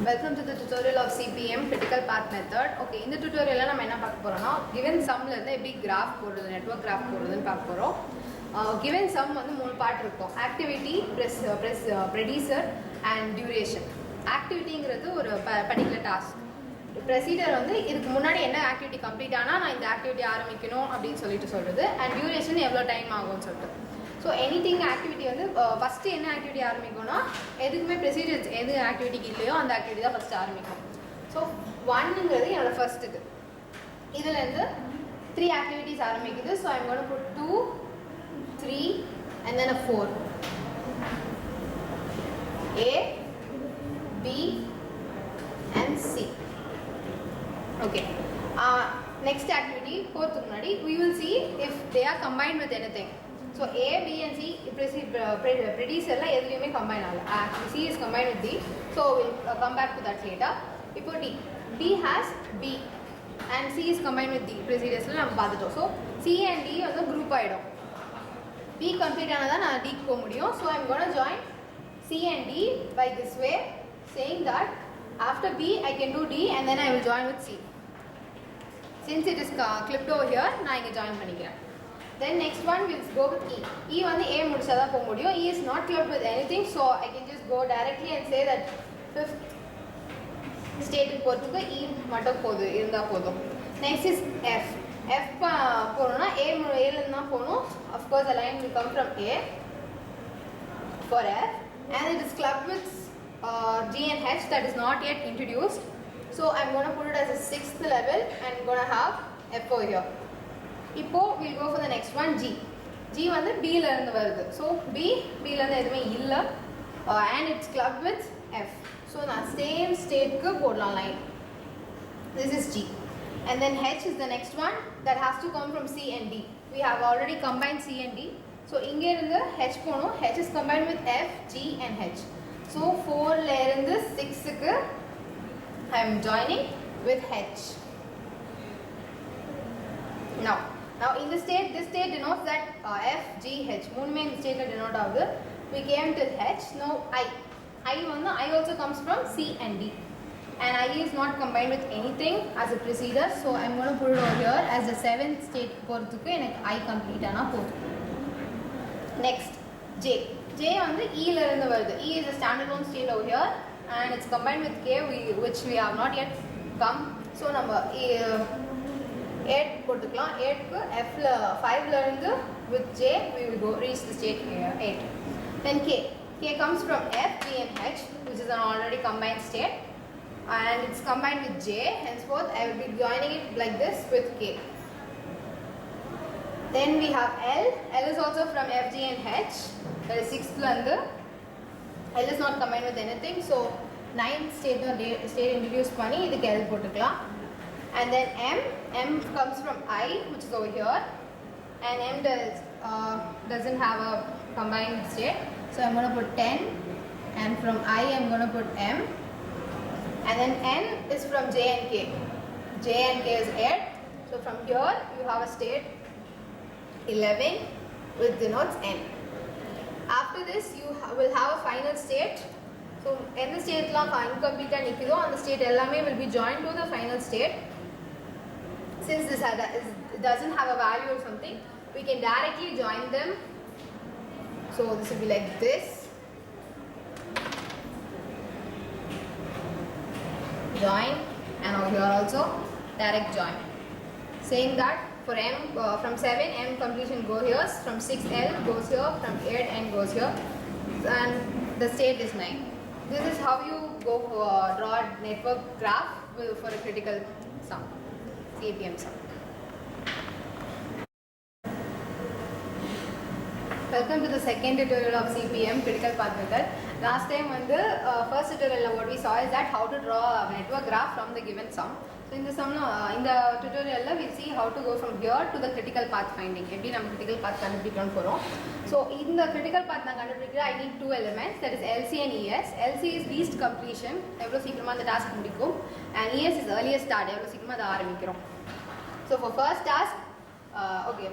Welcome to the tutorial of CPM critical path method. Okay, in the tutorial நம்ம என்ன பார்க்க போறோம்னா given sumல இருந்து எப்படி graph போடுறது network graph போடுறதுன்னு பார்க்க போறோம். Given sum வந்து மூணு பார்ட் இருக்கும். activity, predecessor and duration. activityங்கிறது ஒரு particular task. procedure வந்து இதுக்கு முன்னாடி என்ன activity complete ஆனா நான் இந்த activity ஆரம்பிக்கணும் அப்படினு சொல்றது and duration எவ்வளவு டைம் ஆகும்னு சொல்லிட்டு. So anything activity வந்து first என்ன activity ஆரம்பிக்கும்னா எதுக்குமே procedures எது activityக்கு இல்லையோ அந்த activity தான் first ஆரம்பிக்கும். So 1ங்கிறது என்னோட first இது. இதுல இருந்து 3 activities ஆரம்பிக்குது. So I'm going to put 2, 3 and then a 4. A, B and C. Okay. Next activity fourth முன்னாடி we will see if they are combined with anything. So A, B and C predecessor la எதுலயுமே combine ஆகல. Actually C is combined with D. So we'll come back to that later. இப்போ D. D has B and C is combined with D. Predecessor la நம்ம பார்த்துட்டோம். So C and D வந்து group ஆயிடும். B complete ஆனதா நான் D க்கு போக முடியும். So I'm going to join C and D by this way, saying that after B I can do D and then I will join with C. Since it is clipped over here, நான் இங்க join பண்ணிக்கிறேன். Then next one we'll go with E. E வந்து A முடிச்சதா போக முடியும். E is not clubbed with anything, so I can just go directly and say that fifth state போறதுக்கு E மட்டும் இருந்தா போதும். Next is F. F போறோம்னா A ல இருந்து தான் போணும். Of course the line will come from A for F and it is clubbed with G and H that is not yet introduced. So I'm going to put it as a 6th level and I'm going to have F over here. இப்போ we'll go for the next one G. G வந்து B ல இருந்து வருது. So B ல இருந்து எதுவுமே இல்ல and it's clubbed with F. So நான் same state க்கு போடலாம் line. This is G. And then H is the next one that has to come from C and D. We have already combined C and D. So இங்க இருந்து H போணும். H is combined with F, G and H. So 4 ல இருந்து 6 க்கு I am joining with H. Now in this state denotes that F, G, H. மூணுமே இந்த ஸ்டேட்ல denote ஆகுது. We came till H. Now I also comes from C and D. And I is not combined with anything as a procedure. So I'm going to put it over here as the 7th state போறதுக்கு எனக்கு I complete ஆனா போதும். Next J. J வந்து E ல இருந்து வருது. E is a standalone state over here and it's combined with K which we have not yet come. So நம்ம 8 போட்டுக்கலாம். 8 க்கு F ல 5 ல இருந்து with J we will go reach the state 8. Then K. K comes from F, G and H which is an already combined state and it's combined with J. Henceforth I will be joining it like this with K. Then we have L. L is also from F, G and H. That is 6th ல இருந்து. L is not combined with anything. So 9th state introduce பண்ணி இதுக்கு L போட்டுக்கலாம். And then M comes from I which is over here and M doesn't have a combined state. So I'm going to put 10 and from I I'm going to put M and then N is from J and K. J and K is 8. So from here you have a state 11 which denotes N. After this you will have a final state. So எந்த ஸ்டேட்லாம் incomplete நிக்குதோ அந்த state எல்லாமே will be joined to the final state. Since this doesn't have a value or something, we can directly join them. So this will be like this. Join and over here also direct join. Saying that for M from 7 M completion go here, from 6 L goes here, from 8 N goes here, and the state is 9. This is how you go draw a network graph for a critical sum. CPM sum. Welcome to the second tutorial of CPM critical path method. Last time வந்து first tutorial what we saw is that how to draw a network graph from the given sum. So in the tutorial we'll see how to go from here to the critical path finding. எப்படி நம்ம critical path கண்டுபிடிக்கணும் போறோம். So in the critical path நான் கண்டுபிடிக்க I need two elements, that is LC and ES. LC is least completion, எவ்வளவு சீக்கிரமா அந்த task முடிக்கும், and ES is earliest start, எவ்வளவு சீக்கிரமா அதை ஆரம்பிக்கிறோம். So for first task, okay,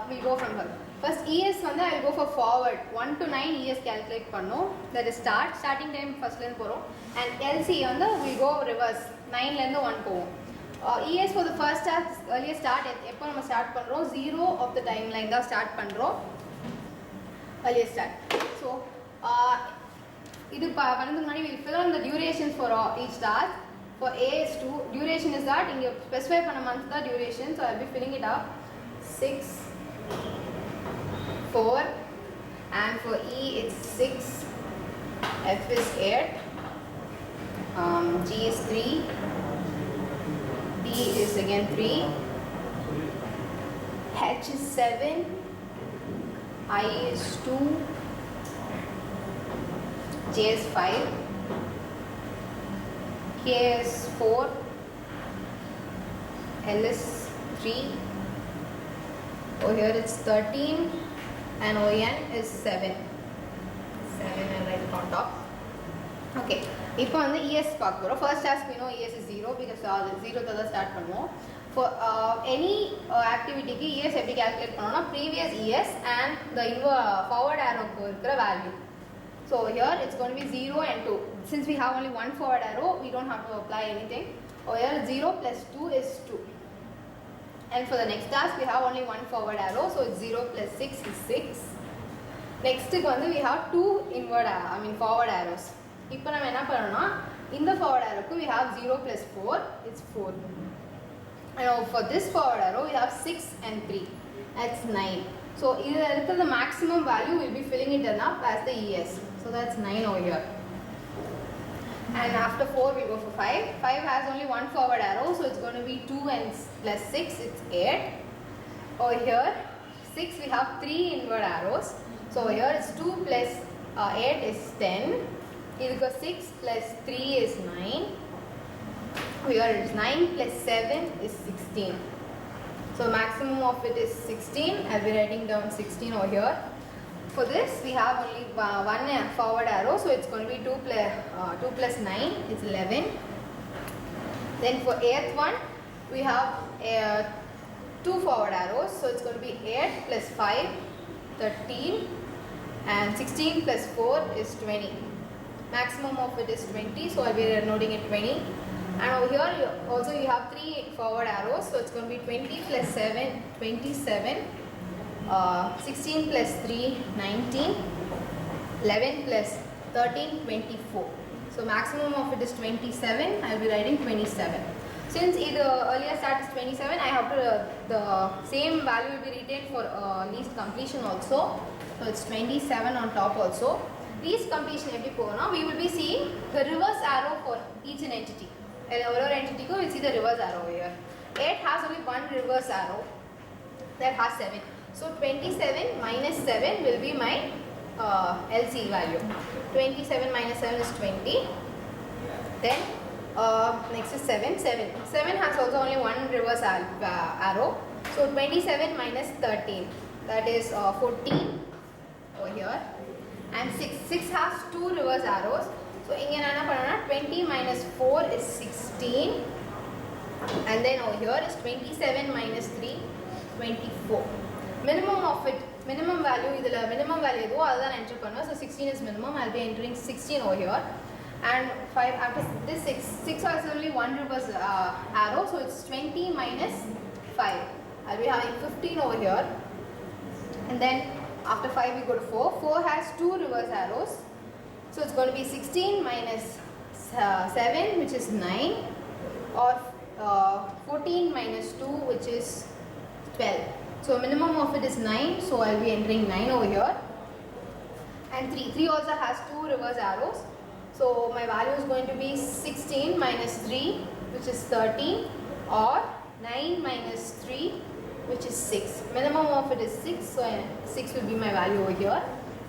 we'll go from here. First ES வந்து I will go for forward 1 to 9 ES calculate பண்ணோம். That is starting time first ல இருந்து போறோம். And LC வந்து we go reverse 9 ல இருந்து 1 போவோம். ES for the first task earlier start எப்போ நம்ம ஸ்டார்ட் பண்றோம் 0 of the timeline தான் ஸ்டார்ட் பண்றோம். Earlier start. So இது பண்ணதுக்கு முன்னாடி we will fill in the durations for each task. For A is 2, duration is that இங்க specify பண்ண month தான் duration, so I will be filling it up 6 4 and for E it's 6, F is 8, G is 3, D is again 3, H is 7, I is 2, J is 5, K is 4, L is 3, over here it's 13 and ON is 7 and right on top. Okay, இப்போ வந்து ES பார்க்க போறோம். First task we know ES is 0 because 0 ல தான் start பண்ணுவோம். For any activity க்கு ES எப்படி calculate பண்ணனும்னா previous ES and the forward arrow க்கு இருக்கிற value. So here it's going to be 0 and 2. Since we have only one forward arrow, we don't have to apply anything. Over here 0 plus 2 is 2. And for the next task, we have only one forward arrow, so it's 0 plus 6 is 6. Next we have two forward arrows. இப்போ நம்ம என்ன பண்ணனும்னா இந்த forward arrow we have 0 plus 4, it's 4. And for this forward arrow, we have 6 and 3, that's 9. So this is the maximum value, we'll be filling it up as the ES. So that's 9 over here. And after 4 we go for 5. 5 has only one forward arrow, so it's going to be 2 and plus 6, it's 8. Over here 6 we have 3 inward arrows, so over here it's 2 plus 8 is 10. Here 6 plus 3 is 9. Here it's 9 plus 7 is 16. So maximum of it is 16. I'll be writing down 16 over here. For this we have only one forward arrow, so it's going to be 2 plus 9 is 11. Then for 8th one we have 2 forward arrows, so it's going to be 8 plus 5 13 and 16 plus 4 is 20. Maximum of it is 20, so I'll be noting it 20. And over here also you have 3 forward arrows, so it's going to be 20 plus 7 27, 16 plus 3 19, 11 plus 13 24. So maximum of it is 27. I'll be writing 27. Since the earlier start is 27, I have to the same value will be retained for least completion also. So it's 27 on top also. Least completion எப்படி போகும்னா we will be seeing the reverse arrow for each an entity. Our entity ko we'll see the reverse arrow here. 8 has only one reverse arrow that has 7. So 27 minus 7 will be my LC value. 27 minus 7 is 20. Then next is 7. 7 has also only one reverse arrow. So 27 minus 13, that is 14 over here. And 6 has 2 reverse arrows. So inga enna panna 20 minus 4 is 16. And then over here is 27 minus 3 24. Minimum of it, minimum value idhula minimum value edho adha enter panna. So 16 is minimum. I'll be entering 16 over here. And 5 after this 6 has only one reverse arrow, so it's 20 minus 5. I'll be having 15 over here. And then after 5 we go to 4. 4 has 2 reverse arrows, so it's going to be 16 minus 7, which is 9, or 14 minus 2, which is 12. So minimum of it is 9, so I'll be entering 9 over here. And 3 also has 2 reverse arrows, so my value is going to be 16 minus 3, which is 13, or 9 minus 3, which is 6. Minimum of it is 6, so 6 will be my value over here.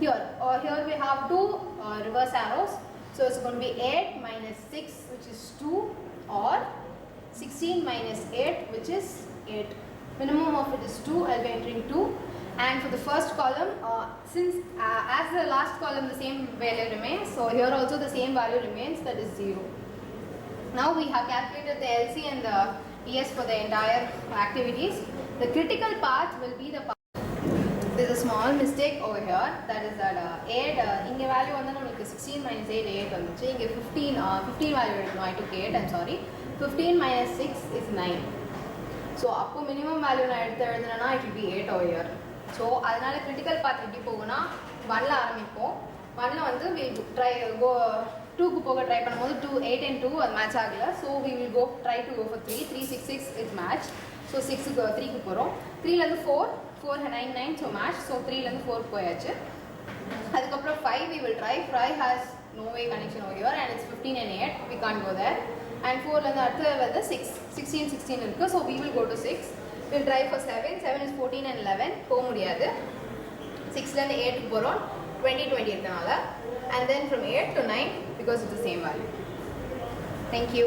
Here we have 2 reverse arrows, so it's going to be 8 minus 6, which is 2, or 16 minus 8, which is 8. Minimum of it is 2, I'll be entering 2. And for the first column, since as the last column the same value remains, so here also the same value remains, that is 0. Now we have calculated the LC and the ES for the entire activities. The critical path will be the path. there's a small mistake over here, that is that 8 இங்க value வந்து நமக்கு 16 minus 8 8 வந்துச்சு. இங்க 15 value எடுக்கணும். I took 8, I'm sorry. 15 minus 6 is 9. So அப்போ minimum value நான் எடுத்து எழுதுனேன்னா it will be 8 over here. So அதனால கிரிட்டிக்கல் பாத் எப்படி போகும்னா 1ல ஆரம்பிப்போம். 1ல வந்து we'll try go 2க்கு போக ட்ரை பண்ணும்போது 2 8 and 2 அது மேட்ச் ஆகல. So we will go try to go for 3 3 6 6 is match. So 6க்கு 3க்கு போகிறோம். 3லேருந்து 4 4 9 9 ஸோ மேட்ச். ஸோ 3லேருந்து 4 போயாச்சு. அதுக்கப்புறம் 5 we will try. 5 has no way connection over here and it's 15 and 8 we can't go there. And 4லேருந்து அடுத்து வந்து 6 16 16 இருக்குது. So we will go to 6. we'll try for 7 7 is 14 and 11 போக முடியாது. 6லேருந்து 8க்கு போகிறோம் 20 20 இருக்கனால. And then from 8 to 9 because it's the same value. Thank you.